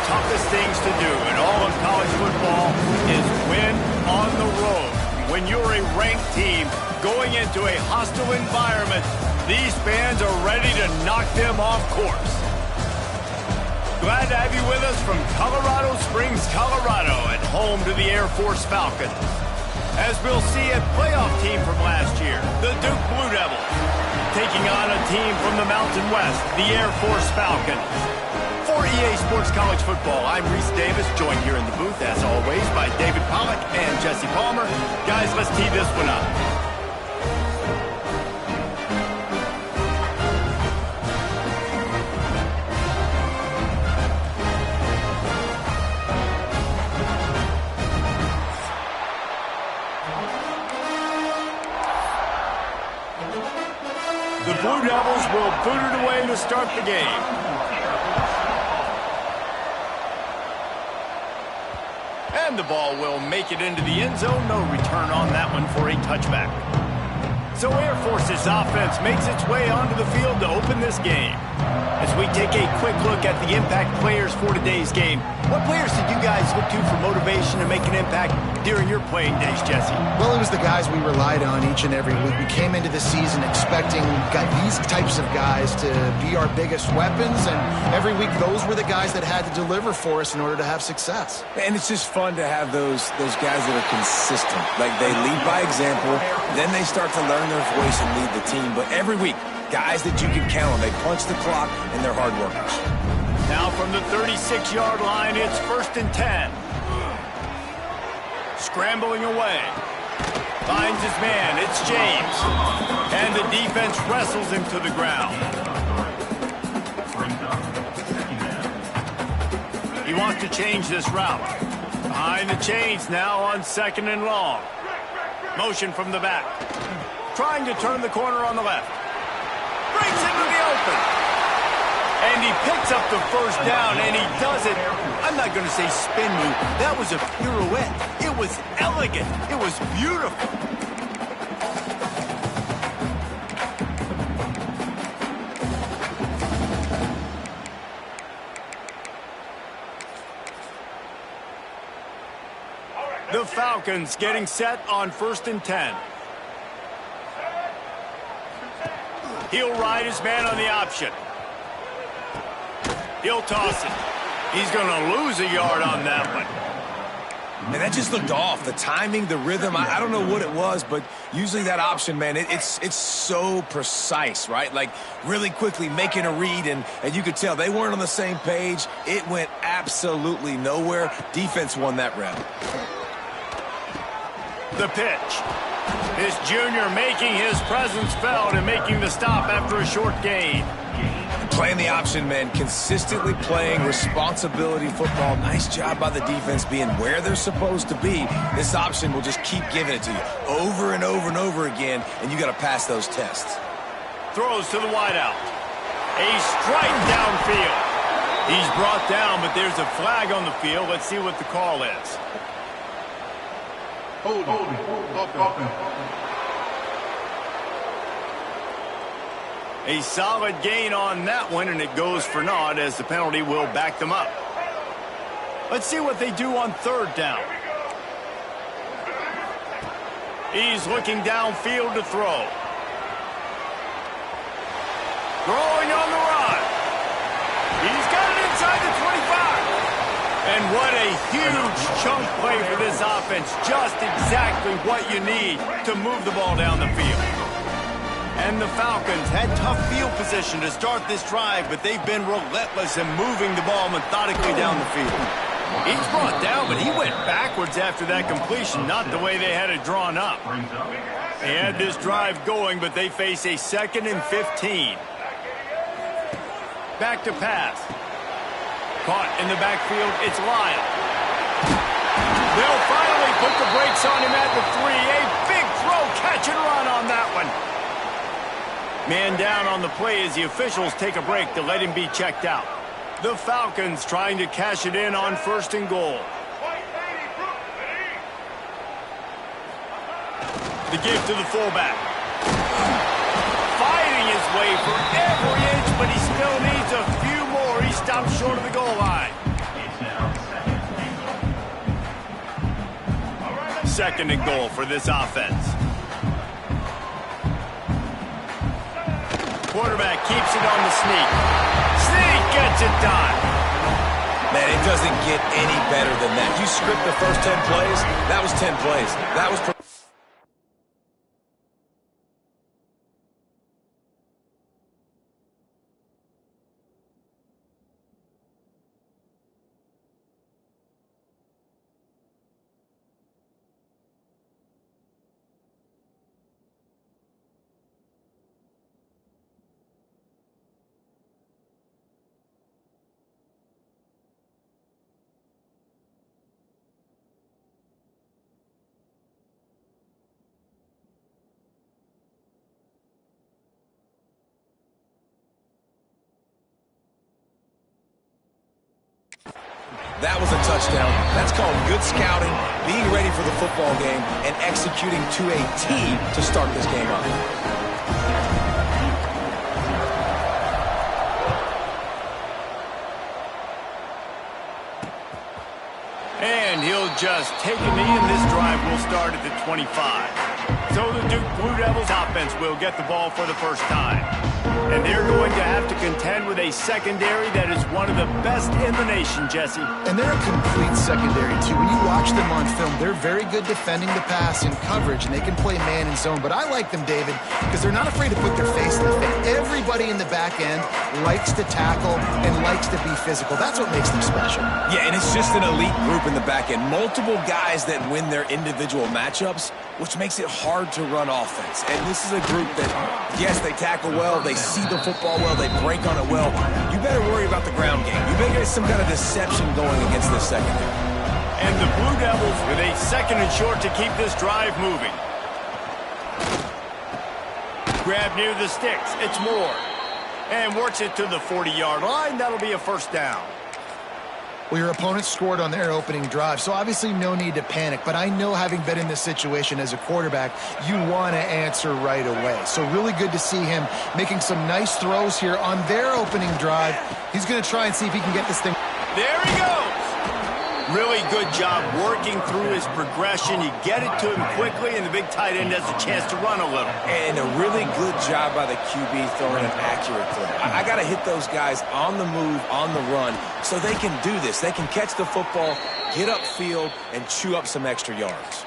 toughest things to do in all of college football is win on the road. When you're a ranked team going into a hostile environment, these fans are ready to knock them off course. Glad to have you with us from Colorado Springs, Colorado, and home to the Air Force Falcons. As we'll see, a playoff team from last year, the Duke Blue Devils, taking on a team from the Mountain West, the Air Force Falcons. For EA Sports College Football, I'm Reese Davis, joined here in the booth, as always, by David Pollack and Jesse Palmer. Guys, let's tee this one up. The Blue Devils will boot it away to start the game. And the ball will make it into the end zone. No return on that one for a touchback. So Air Force's offense makes its way onto the field to open this game. As we take a quick look at the impact players for today's game, what players did you guys look to for motivation to make an impact during your playing days, Jesse? Well, it was the guys we relied on each and every week. We came into the season expecting these types of guys to be our biggest weapons, and every week those were the guys that had to deliver for us in order to have success. And it's just fun to have those guys that are consistent. Like, they lead by example, then they start to learn their voice and lead the team. But every week, guys that you can count on. They punch the clock, and they're hard workers. Now from the 36-yard line, it's 1st and 10. Scrambling away. Finds his man. It's James. And the defense wrestles him to the ground. He wants to change this route. Behind the chains now on 2nd and long. Motion from the back. Trying to turn the corner on the left. Breaks into the open. And he picks up the first down, and he does it. I'm not going to say spin move. That was a pirouette. It was elegant. It was beautiful. The Falcons getting set on 1st and 10. He'll ride his man on the option. He'll toss it. He's going to lose a yard on that one. Man, that just looked off. The timing, the rhythm, I don't know what it was, but usually that option, man, it's so precise, right? Like, really quickly making a read, and you could tell they weren't on the same page. It went absolutely nowhere. Defense won that round. The pitch. This junior making his presence felt and making the stop after a short gain. Playing the option, man. Consistently playing responsibility football. Nice job by the defense being where they're supposed to be. This option will just keep giving it to you over and over and over again, and you got to pass those tests. Throws to the wideout. A strike downfield. He's brought down, but there's a flag on the field. Let's see what the call is. A solid gain on that one, and it goes for naught as the penalty will back them up. Let's see what they do on 3rd down. He's looking downfield to throw. Throwing on the run. He's got it inside the 25. And what a huge chunk play for this offense. Just exactly what you need to move the ball down the field. And the Falcons had tough field position to start this drive, but they've been relentless in moving the ball methodically down the field. He's brought down, but he went backwards after that completion, not the way they had it drawn up. They had this drive going, but they face a 2nd and 15. Back to pass. Caught in the backfield, it's Lyle. They'll finally put the brakes on him at the 3. A big throw, catch and run on that one. Man down on the play as the officials take a break to let him be checked out. The Falcons trying to cash it in on 1st and goal. The give to the fullback. Fighting his way for every inch, but he still needs a few more. He stopped short of the goal line. 2nd and goal for this offense. Quarterback keeps it on the sneak. Sneak gets it done. Man, it doesn't get any better than that. You script the first 10 plays, that was 10 plays. That was... That was a touchdown. That's called good scouting, being ready for the football game, and executing to a T to start this game up. And he'll just take a knee, and this drive will start at the 25. So the Duke Blue Devils offense will get the ball for the first time. And they're going to have to contend with a secondary that is one of the best in the nation, Jesse. And they're a complete secondary, too. When you watch them on film, they're very good defending the pass in coverage, and they can play man and zone. But I like them, David, because they're not afraid to put their face in the thing. Everybody in the back end likes to tackle and likes to be physical. That's what makes them special. Yeah, and it's just an elite group in the back end. Multiple guys that win their individual matchups, which makes it hard to run offense. And this is a group that, yes, they tackle well, they see the football well, they break on it well. You better worry about the ground game. You better get some kind of deception going against this secondary. And the Blue Devils with a 2nd and short to keep this drive moving. Grab near the sticks. It's Moore. And works it to the 40-yard line. That'll be a first down. Well, your opponent scored on their opening drive, so obviously no need to panic. But I know, having been in this situation as a quarterback, you want to answer right away. So really good to see him making some nice throws here on their opening drive. He's going to try and see if he can get this thing. There he goes. Really good job working through his progression. You get it to him quickly, and the big tight end has a chance to run a little. And a really good job by the QB throwing an accurate throw. I got to hit those guys on the move, on the run, so they can do this. They can catch the football, get upfield, and chew up some extra yards.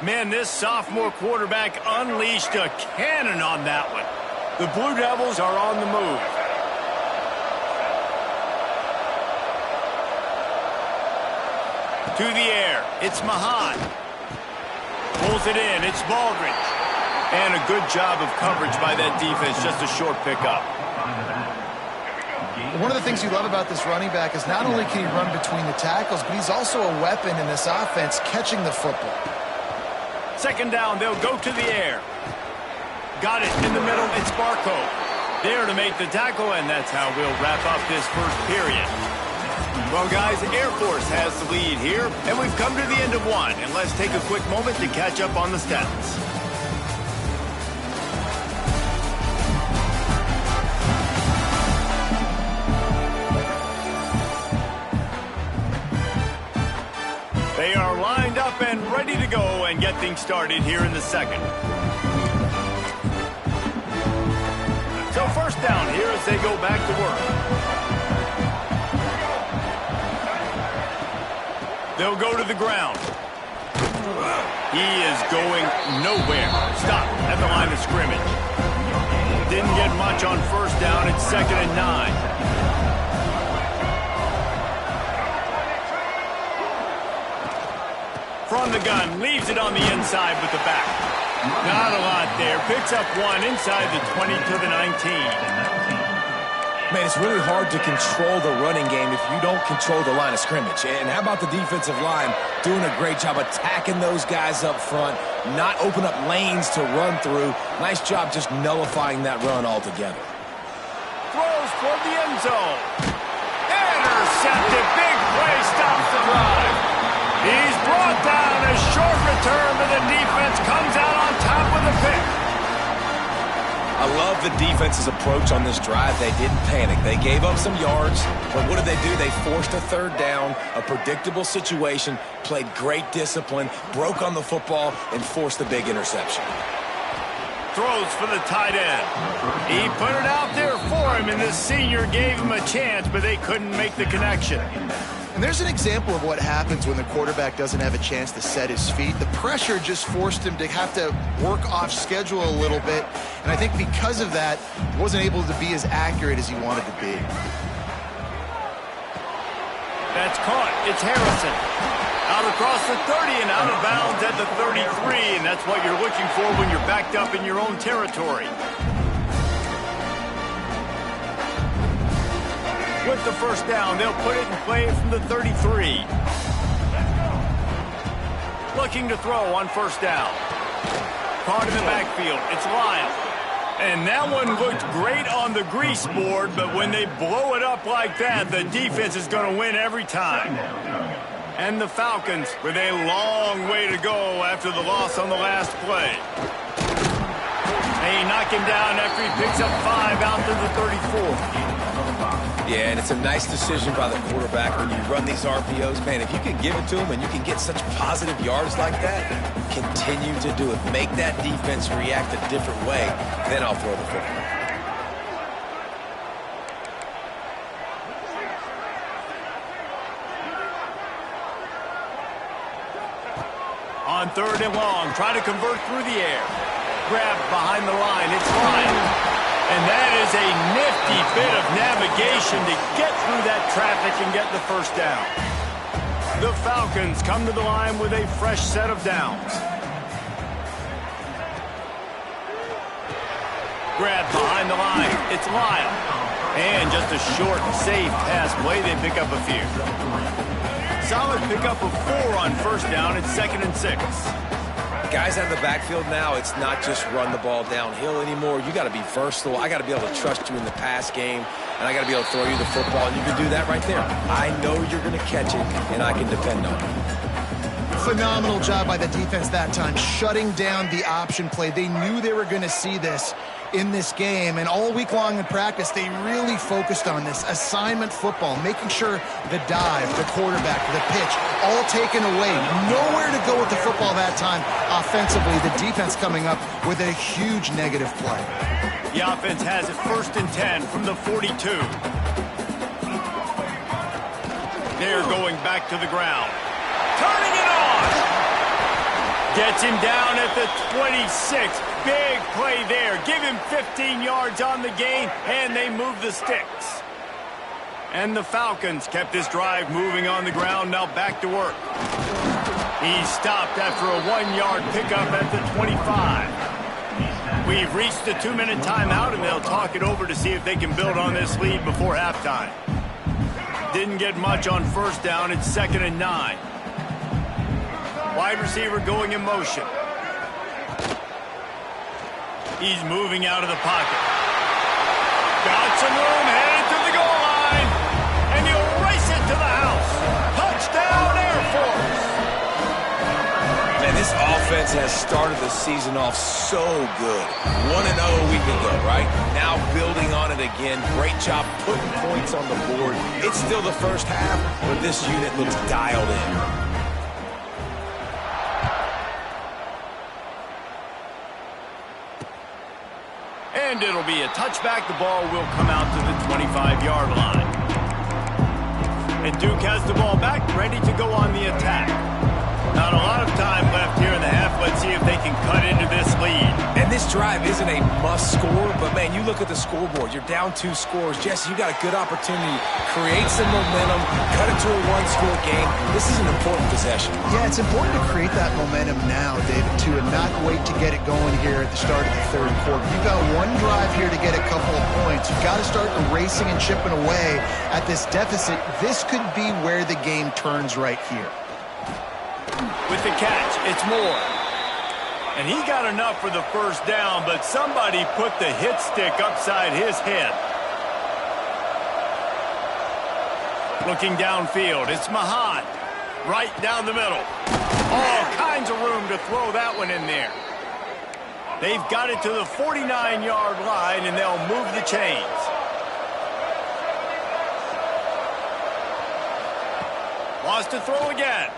Man, this sophomore quarterback unleashed a cannon on that one. The Blue Devils are on the move. To the air, it's Mahan. Pulls it in, it's Baldridge. And a good job of coverage by that defense, just a short pickup. One of the things you love about this running back is not only can he run between the tackles, but he's also a weapon in this offense catching the football. 2nd down, they'll go to the air. Got it in the middle, it's Barco. There to make the tackle, and that's how we'll wrap up this first period. Well, guys, Air Force has the lead here, and we've come to the end of one. And let's take a quick moment to catch up on the stats. They are lined up and ready to go and get things started here in the 2nd. So first down here as they go back to work. They'll go to the ground. He is going nowhere. Stop at the line of scrimmage. Didn't get much on first down. It's 2nd and 9. From the gun, leaves it on the inside with the back. Not a lot there. Picks up one inside the 20 to the 19. Man, it's really hard to control the running game if you don't control the line of scrimmage. And how about the defensive line doing a great job attacking those guys up front, not open up lanes to run through. Nice job just nullifying that run altogether. Throws toward the end zone. Intercepted. Big play stops the drive. He's brought down. A short return, but the defense comes out on top with a pick. I love the defense's approach on this drive. They didn't panic. They gave up some yards, but what did they do? They forced a third down, a predictable situation, played great discipline, broke on the football, and forced the big interception. Throws for the tight end. He put it out there for him, and this senior gave him a chance, but they couldn't make the connection. And there's an example of what happens when the quarterback doesn't have a chance to set his feet. The pressure just forced him to have to work off schedule a little bit. And I think because of that, he wasn't able to be as accurate as he wanted to be. That's caught. It's Harrison. Out across the 30 and out of bounds at the 33. And that's what you're looking for when you're backed up in your own territory. With the first down, they'll put it and play it from the 33. Looking to throw on first down. Caught in the backfield. It's Lyle. And that one looked great on the grease board, but when they blow it up like that, the defense is going to win every time. And the Falcons with a long way to go after the loss on the last play. They knock him down after he picks up 5 out to the 34. Yeah, and it's a nice decision by the quarterback when you run these RPOs. Man, if you can give it to him and you can get such positive yards like that, continue to do it. Make that defense react a different way, then I'll throw the football. On third and long, try to convert through the air. Grabbed behind the line, it's Lyle. And that is a nifty bit of navigation to get through that traffic and get the first down. The Falcons come to the line with a fresh set of downs. Grabbed behind the line, it's Lyle. And just a short, safe pass play, they pick up a few. Solid pickup of 4 on first down. It's 2nd and 6. Guys out of the backfield now, it's not just run the ball downhill anymore. You got to be versatile. I got to be able to trust you in the pass game, and I got to be able to throw you the football, and you can do that right there. I know you're going to catch it, and I can depend on it. Phenomenal job by the defense that time, shutting down the option play. They knew they were going to see this in this game, and all week long in practice, they really focused on this assignment football, making sure the dive, the quarterback, the pitch, all taken away. Nowhere to go with the football that time offensively. The defense coming up with a huge negative play. The offense has it 1st and 10 from the 42. They're going back to the ground. Turning it on! Gets him down at the 26. Big play there. Give him 15 yards on the gain, and they move the sticks. And the Falcons kept this drive moving on the ground, now back to work. He stopped after a 1-yard pickup at the 25. We've reached the 2-minute timeout, and they'll talk it over to see if they can build on this lead before halftime. Didn't get much on first down. It's 2nd and 9. Wide receiver going in motion. He's moving out of the pocket. Got some room, headed to the goal line. And he'll race it to the house. Touchdown, Air Force. Man, this offense has started the season off so good. 1-0 a week ago, right? Now building on it again. Great job putting points on the board. It's still the first half, but this unit looks dialed in. And it'll be a touchback. The ball will come out to the 25-yard line. And Duke has the ball back, ready to go on the attack. Not a lot of time left here in the half. Let's see if they can cut into this lead. And this drive isn't a must score, but man, you look at the scoreboard. You're down 2 scores. Jesse, you got a good opportunity. Create some momentum. Cut it to a 1-score game. This is an important possession. Yeah, it's important to create that momentum now, David, too, and not wait to get it going here at the start of the third quarter. You've got one drive here to get a couple of points. You've got to start racing and chipping away at this deficit. This could be where the game turns right here. With the catch, it's Moore. And he got enough for the first down, but somebody put the hit stick upside his head. Looking downfield, it's Mahan. Right down the middle. All kinds of room to throw that one in there. They've got it to the 49-yard line, and they'll move the chains. Wants to throw again.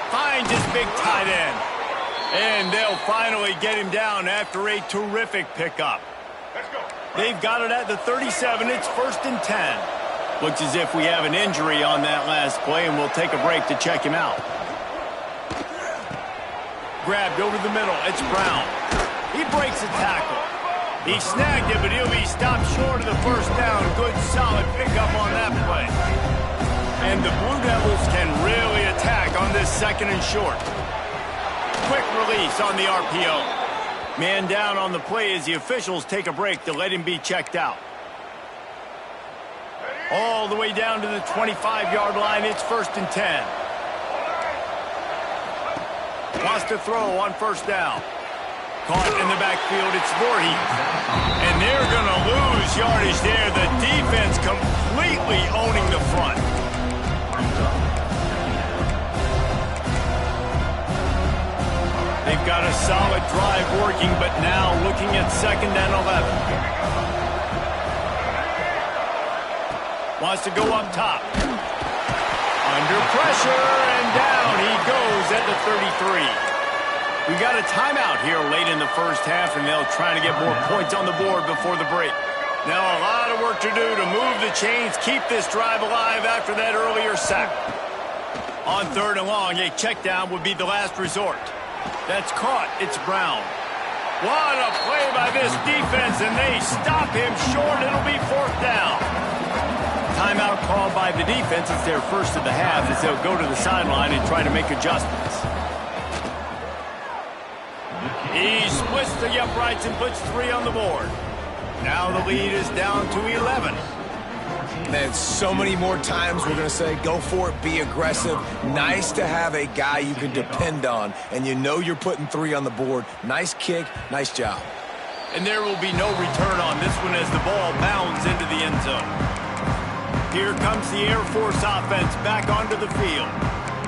Finds his big tight end. And they'll finally get him down after a terrific pickup. They've got it at the 37. It's 1st and 10. Looks as if we have an injury on that last play, and we'll take a break to check him out. Grabbed over the middle. It's Brown. He breaks a tackle. He snagged it, but he'll be stopped short of the first down. Good, solid pickup on that play. And the Blue Devils can really attack on this 2nd and short. Quick release on the RPO. Man down on the play as the officials take a break to let him be checked out. All the way down to the 25-yard line. It's 1st and 10. Wants to throw on 1st down. Caught in the backfield. It's Voorhees. And they're going to lose yardage there. The defense completely owning the front. They've got a solid drive working, but now looking at 2nd and 11. Wants to go up top. Under pressure, and down he goes at the 33. We got a timeout here late in the first half, and they'll try to get more points on the board before the break. Now a lot of work to do to move the chains, keep this drive alive after that earlier sack. On 3rd and long, a check down would be the last resort. That's caught. It's Brown. What a play by this defense, and they stop him short. It'll be 4th down. Timeout called by the defense. It's their first of the half as they'll go to the sideline and try to make adjustments. He splits the uprights and puts 3 on the board. Now the lead is down to 11. Man, so many more times we're going to say, go for it, be aggressive. Nice to have a guy you can depend on, and you know you're putting 3 on the board. Nice kick, nice job. And there will be no return on this one as the ball bounds into the end zone. Here comes the Air Force offense back onto the field.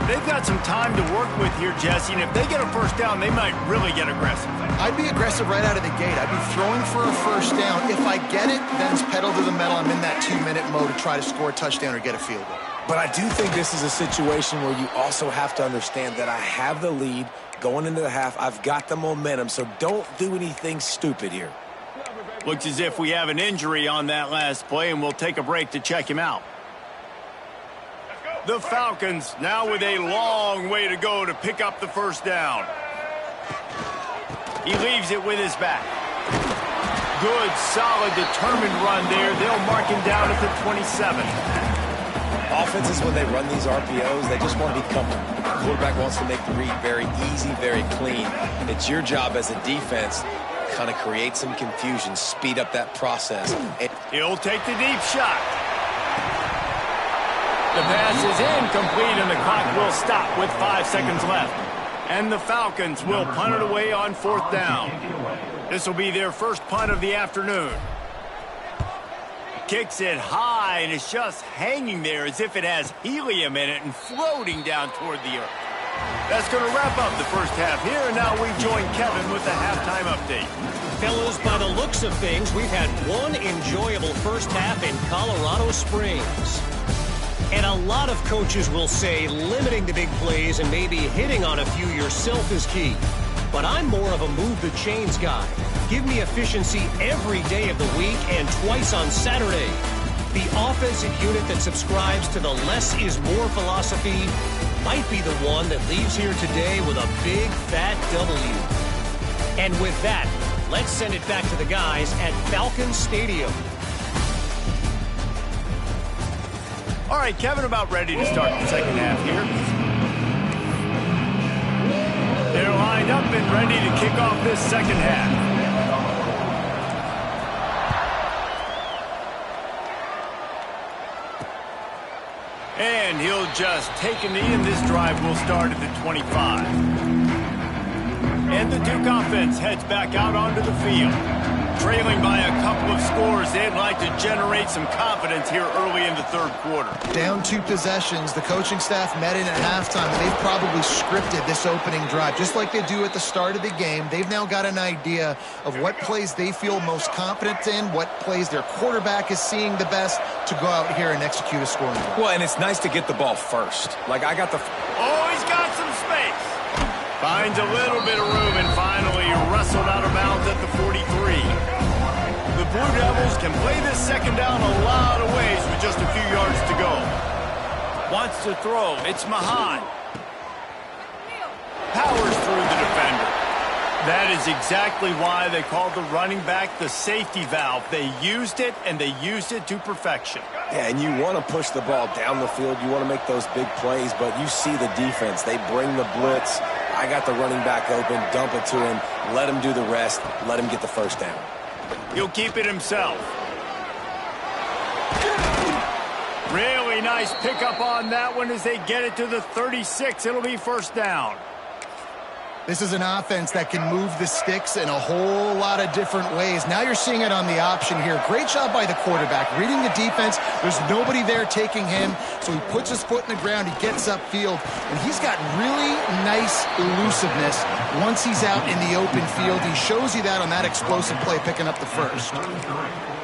They've got some time to work with here, Jesse, and if they get a 1st down, they might really get aggressive. I'd be aggressive right out of the gate. I'd be throwing for a 1st down. If I get it, then it's pedal to the metal. I'm in that 2-minute mode to try to score a touchdown or get a field goal. But I do think this is a situation where you also have to understand that I have the lead going into the half. I've got the momentum, so don't do anything stupid here. Looks as if we have an injury on that last play, and we'll take a break to check him out. The Falcons now with a long way to go to pick up the 1st down. He leaves it with his back. Good, solid, determined run there. They'll mark him down at the 27. Offenses, when they run these RPOs, they just want to be comfortable. The quarterback wants to make the read very easy, very clean. It's your job as a defense to kind of create some confusion, speed up that process. He'll take the deep shot. The pass is incomplete, and the clock will stop with 5 seconds left. And the Falcons will punt it away on 4th down. This will be their first punt of the afternoon. Kicks it high, and it's just hanging there as if it has helium in it and floating down toward the earth. That's going to wrap up the first half here, and now we join Kevin with the halftime update. Fellas, by the looks of things, we've had one enjoyable first half in Colorado Springs. And a lot of coaches will say limiting the big plays and maybe hitting on a few yourself is key. But I'm more of a move the chains guy. Give me efficiency every day of the week and twice on Saturday. The offensive unit that subscribes to the less is more philosophy might be the one that leaves here today with a big fat W. And with that, let's send it back to the guys at Falcon Stadium. All right, Kevin, about ready to start the second half here. They're lined up and ready to kick off this second half. And he'll just take a knee, and this drive will start at the 25. And the Duke offense heads back out onto the field. Trailing by a couple of scores, they'd like to generate some confidence here early in the third quarter. Down 2 possessions. The coaching staff met in at halftime. They've probably scripted this opening drive, just like they do at the start of the game. They've now got an idea of what plays they feel most confident in, what plays their quarterback is seeing the best to go out here and execute a scoring drive. Well, and it's nice to get the ball first. Like, I got the... Oh, he's got some space. Finds a little bit of room and finally wrestled out of bounds at the 43. The Blue Devils can play this second down a lot of ways with just a few yards to go. Wants to throw. It's Mahan. Powers through the defender. That is exactly why they called the running back the safety valve. They used it, and they used it to perfection. Yeah, and you want to push the ball down the field. You want to make those big plays, but you see the defense. They bring the blitz. I got the running back open, dump it to him, let him do the rest, let him get the first down. He'll keep it himself. Really nice pickup on that one as they get it to the 36. It'll be first down. This is an offense that can move the sticks in a whole lot of different ways. Now you're seeing it on the option here. Great job by the quarterback. Reading the defense, there's nobody there taking him, so he puts his foot in the ground, he gets upfield, and he's got really nice elusiveness once he's out in the open field. He shows you that on that explosive play, picking up the first.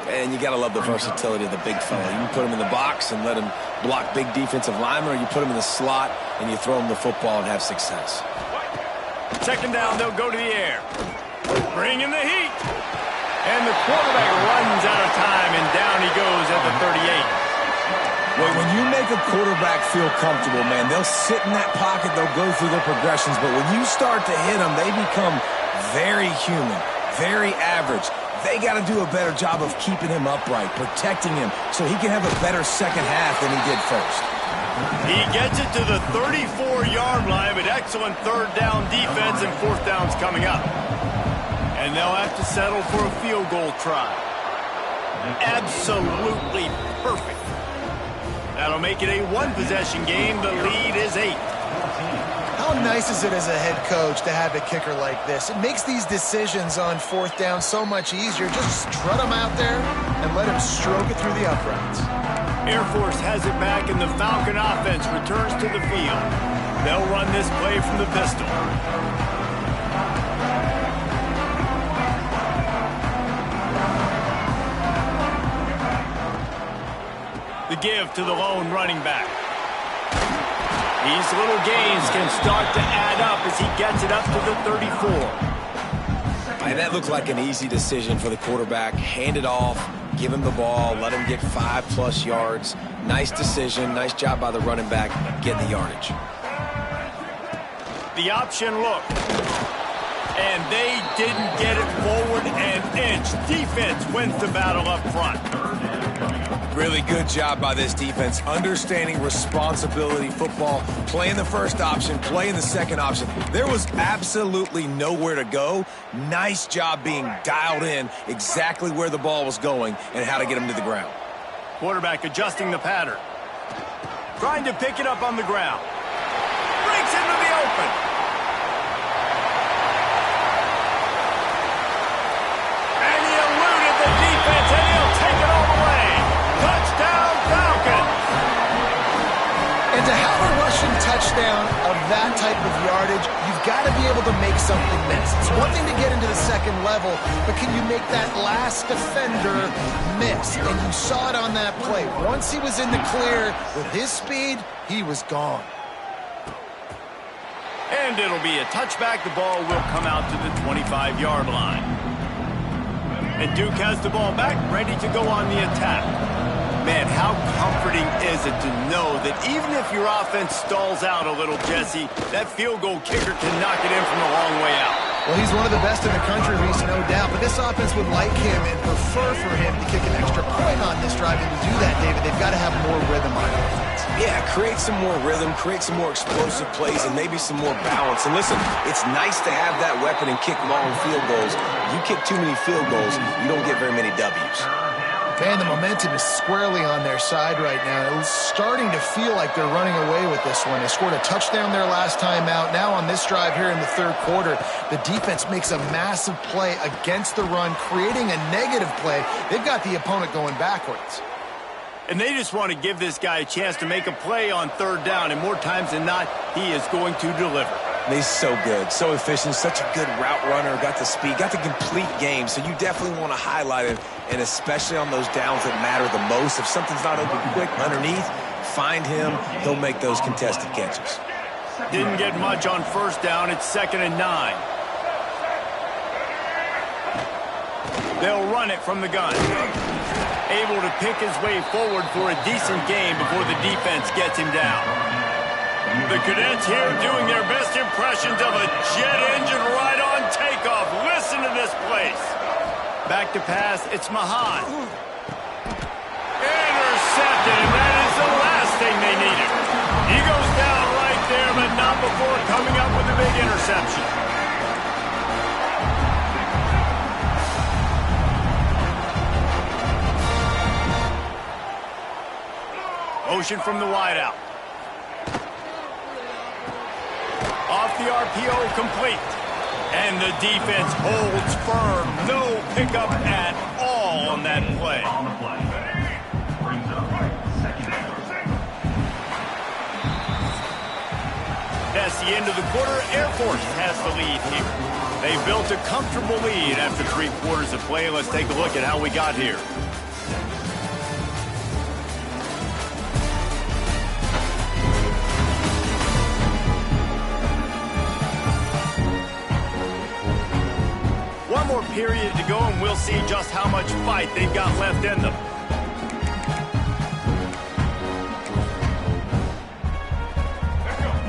And you got to love the versatility of the big fella. You can put him in the box and let him block big defensive linemen, or you put him in the slot and you throw him the football and have success. Second down, they'll go to the air. Bringing the heat. And the quarterback runs out of time, and down he goes at the 38. Well, when you make a quarterback feel comfortable, man, they'll sit in that pocket, they'll go through their progressions, but when you start to hit them, they become very human, very average. They got to do a better job of keeping him upright, protecting him, so he can have a better second half than he did first. He gets it to the 34-yard line, but excellent third down defense, and fourth down's coming up. And they'll have to settle for a field goal try. Absolutely perfect. That'll make it a one-possession game. The lead is 8. How nice is it as a head coach to have a kicker like this? It makes these decisions on fourth down so much easier. Just strut him out there and let him stroke it through the uprights. Air Force has it back, and the Falcon offense returns to the field. They'll run this play from the pistol. The give to the lone running back. These little gains can start to add up as he gets it up to the 34. And that looked like an easy decision for the quarterback. Hand it off, give him the ball, let him get 5+ yards. Nice decision, nice job by the running back getting the yardage. The option look. And they didn't get it forward an inch. Defense wins the battle up front. Really good job by this defense, understanding responsibility football, playing the first option, playing the second option. There was absolutely nowhere to go. Nice job being dialed in exactly where the ball was going and how to get him to the ground. Quarterback adjusting the pattern. Trying to pick it up on the ground. Breaks into the open. And he eluded the defense, and he'll take it all the way. Touchdown, Falcons! And to have a rushing touchdown of that type of yardage, you've got to be able to make something miss. It's one thing to get into the second level, but can you make that last defender miss? And you saw it on that play. Once he was in the clear with his speed, he was gone. And it'll be a touchback. The ball will come out to the 25-yard line. And Duke has the ball back, ready to go on the attack. Man, how comforting is it to know that even if your offense stalls out a little, Jesse, that field goal kicker can knock it in from a long way out. Well, he's one of the best in the country, Reese, no doubt. But this offense would like him and prefer for him to kick an extra point on this drive. And to do that, David, they've got to have more rhythm on offense. Yeah, create some more rhythm, create some more explosive plays, and maybe some more balance. And listen, it's nice to have that weapon and kick long field goals. You kick too many field goals, you don't get very many W's. Man, the momentum is squarely on their side right now. It's starting to feel like they're running away with this one. They scored a touchdown their last time out. Now on this drive here in the third quarter, the defense makes a massive play against the run, creating a negative play. They've got the opponent going backwards. And they just want to give this guy a chance to make a play on third down, and more times than not, he is going to deliver. He's so good, so efficient, such a good route runner, got the speed, got the complete game, so you definitely want to highlight it, and especially on those downs that matter the most. If something's not open quick underneath, find him, he'll make those contested catches. Didn't get much on first down, it's 2nd and 9. They'll run it from the gun. Able to pick his way forward for a decent gain before the defense gets him down. The Cadets here doing their best impressions of a jet engine right on takeoff. Listen to this place. Back to pass, it's Mahan. Intercepted, and that is the last thing they needed. He goes down right there, but not before coming up with a big interception. Motion from the wideout. Off the RPO, complete. And the defense holds firm. No pickup at all on that play. That's the end of the quarter. Air Force has the lead here. They built a comfortable lead after 3 quarters of play. Let's take a look at how we got here. One more period to go, and we'll see just how much fight they've got left in them.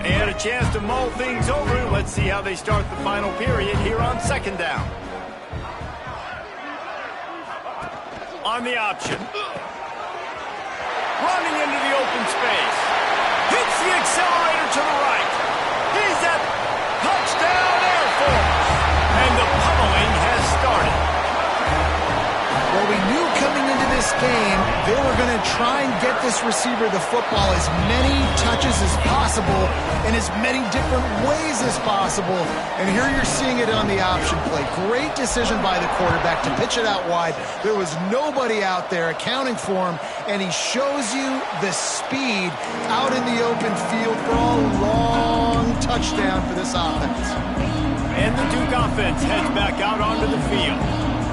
And a chance to mull things over. Let's see how they start the final period here on 2nd down. On the option. Running into the open space. Hits the accelerator to the right. He's at touchdown Air Force. And the pummeling has started. Well, we knew coming into this game they were going to try and get this receiver the football as many touches as possible in as many different ways as possible. And here you're seeing it on the option play. Great decision by the quarterback to pitch it out wide. There was nobody out there accounting for him, and he shows you the speed out in the open field for a long touchdown for this offense. And the Duke offense heads back out onto the field.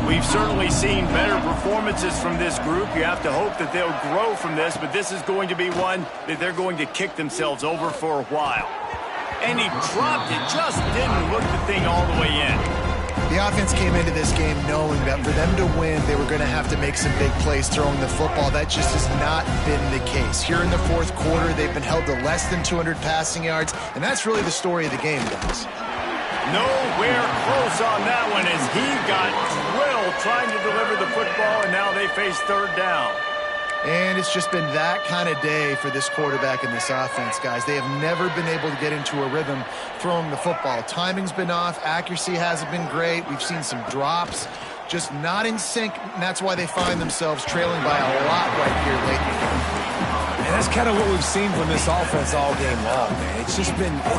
We've certainly seen better performances from this group. You have to hope that they'll grow from this, but this is going to be one that they're going to kick themselves over for a while. And he dropped it, just didn't look the thing all the way in. The offense came into this game knowing that for them to win, they were going to have to make some big plays throwing the football. That just has not been the case. Here in the fourth quarter, they've been held to less than 200 passing yards, and that's really the story of the game, guys. Nowhere close on that one as he got drilled trying to deliver the football, and now they face 3rd down. And it's just been that kind of day for this quarterback and this offense, guys. They have never been able to get into a rhythm throwing the football. Timing's been off. Accuracy hasn't been great. We've seen some drops, just not in sync, and that's why they find themselves trailing by a lot right here late in the game. And that's kind of what we've seen from this offense all game long, man. It's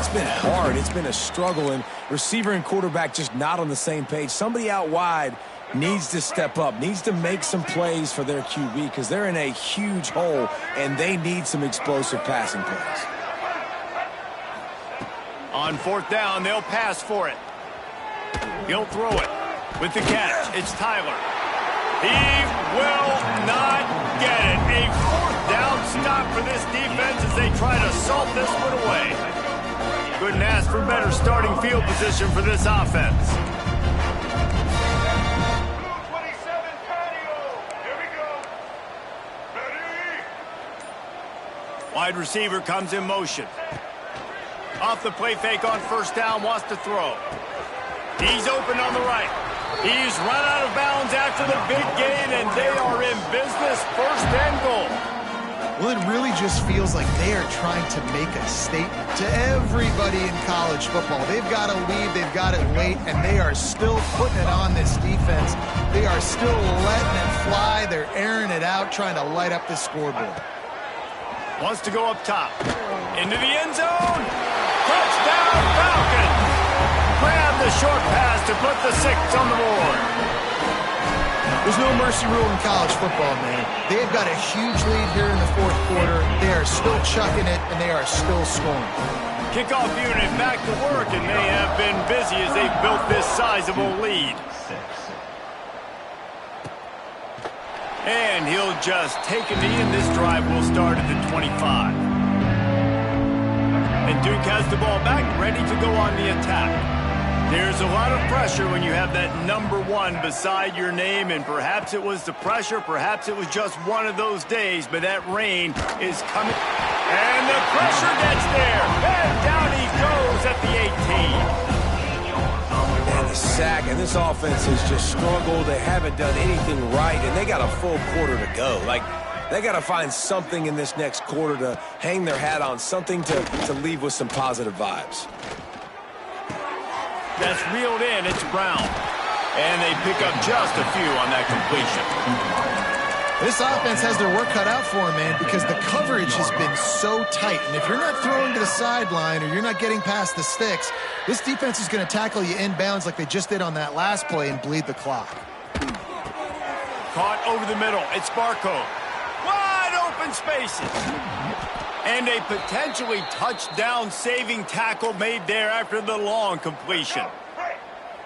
been hard. It's been a struggle, and receiver and quarterback just not on the same page. Somebody out wide needs to step up, needs to make some plays for their QB because they're in a huge hole, and they need some explosive passing plays. On 4th down, they'll pass for it. He'll throw it with the catch. It's Tyler. He will not get it. A 4th down stop for this defense as they try to salt this one away. Couldn't ask for better starting field position for this offense. Wide receiver comes in motion. Off the play fake on 1st down, wants to throw. He's open on the right. He's run out of bounds after the big gain, and they are in business. 1st and goal. Well, it really just feels like they are trying to make a statement to everybody in college football. They've got a lead, they've got it late, and they are still putting it on this defense. They are still letting it fly. They're airing it out, trying to light up the scoreboard. Wants to go up top. Into the end zone. Touchdown, Falcons. Grab the short pass to put the 6 on the board. There's no mercy rule in college football, man. They've got a huge lead here in the fourth quarter. They are still chucking it, and they are still scoring. Kickoff unit back to work, and they have been busy as they've built this sizable lead. And he'll just take a knee, and this drive will start at the 25. And Duke has the ball back, ready to go on the attack. There's a lot of pressure when you have that number 1 beside your name, and perhaps it was the pressure, perhaps it was just one of those days, but that rain is coming. And the pressure gets there, and down he goes at the 18. And the sack, and this offense has just struggled. They haven't done anything right, and they got a full quarter to go. Like, they got to find something in this next quarter to hang their hat on, something to leave with some positive vibes. That's reeled in. It's Brown. And they pick up just a few on that completion. This offense has their work cut out for them, man, because the coverage has been so tight. And if you're not throwing to the sideline or you're not getting past the sticks, this defense is going to tackle you inbounds like they just did on that last play and bleed the clock. Caught over the middle. It's Barco. Wide open spaces. And a potentially touchdown-saving tackle made there after the long completion.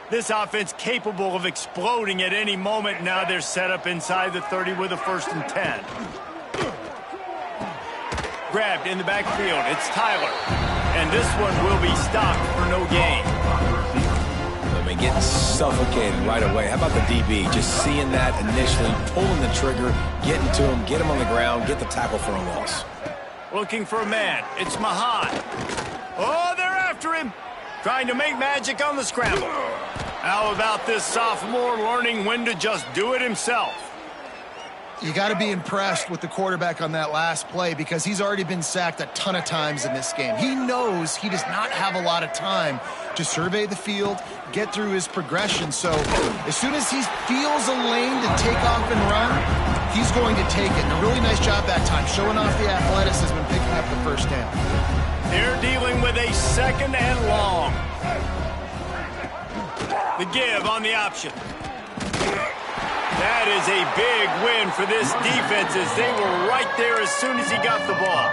This offense capable of exploding at any moment. Now they're set up inside the 30 with a 1st and 10. Grabbed in the backfield. It's Tyler. And this one will be stopped for no gain. I mean, getting suffocated right away. How about the DB? Just seeing that initially, pulling the trigger, getting to him, get him on the ground, get the tackle for a loss. Looking for a man. It's Mahan. Oh, they're after him. Trying to make magic on the scramble. How about this sophomore learning when to just do it himself? You got to be impressed with the quarterback on that last play because he's already been sacked a ton of times in this game. He knows he does not have a lot of time to survey the field, get through his progression. So as soon as he feels a lane to take off and run, he's going to take it. And a really nice job that time, showing off the athleticism and picking up the first down. They're dealing with a 2nd and long. The give on the option. That is a big win for this defense as they were right there as soon as he got the ball.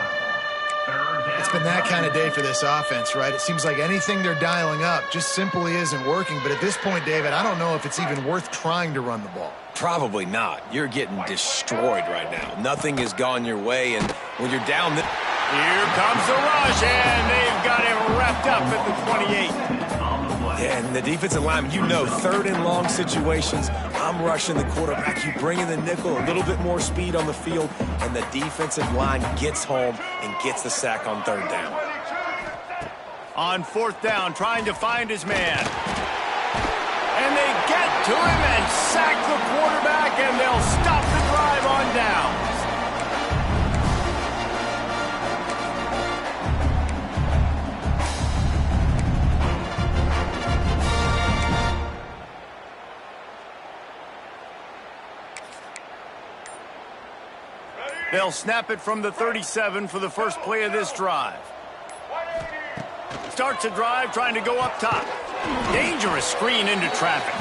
It's been that kind of day for this offense, right? It seems like anything they're dialing up just simply isn't working. But at this point, David, I don't know if it's even worth trying to run the ball. Probably not. You're getting destroyed right now. Nothing has gone your way, and when you're down... Here comes the rush, and they've got him wrapped up at the 28. Yeah, and the defensive lineman, you know, 3rd and long situations, I'm rushing the quarterback. You bring in the nickel, a little bit more speed on the field, and the defensive line gets home and gets the sack on 3rd down. On 4th down, trying to find his man. And they get to him and sack the quarterback, and they'll stop the drive on down. They'll snap it from the 37 for the first play of this drive. Starts a drive trying to go up top. Dangerous screen into traffic.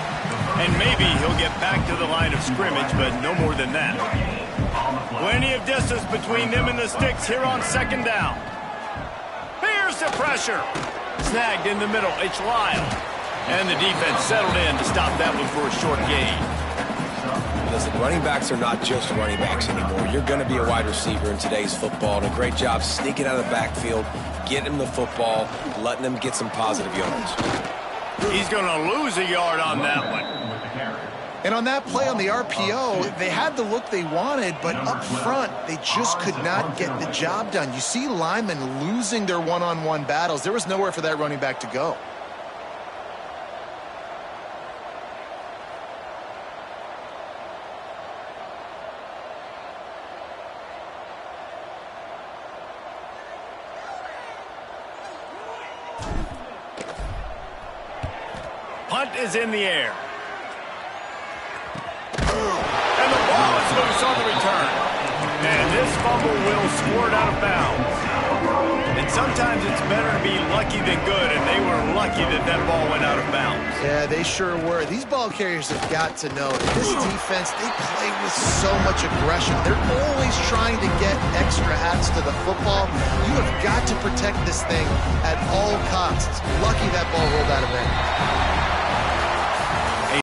And maybe he'll get back to the line of scrimmage, but no more than that. Plenty of distance between them and the sticks here on 2nd down. Here's the pressure. Snagged in the middle. It's Lyle. And the defense settled in to stop that one for a short gain. Listen, running backs are not just running backs anymore. You're going to be a wide receiver in today's football. And a great job sneaking out of the backfield, getting him the football, letting him get some positive yards. He's going to lose a yard on that one. And on that play on the RPO, they had the look they wanted, but up front, they just could not get the job done. You see linemen losing their one-on-one battles. There was nowhere for that running back to go. punt is in the air. And the ball is loose on the return. And this fumble will squirt out of bounds. And sometimes it's better to be lucky than good, and they were lucky that that ball went out of bounds. Yeah, they sure were. These ball carriers have got to know that this defense, they play with so much aggression. They're always trying to get extra hats to the football. You have got to protect this thing at all costs. Lucky that ball rolled out of bounds.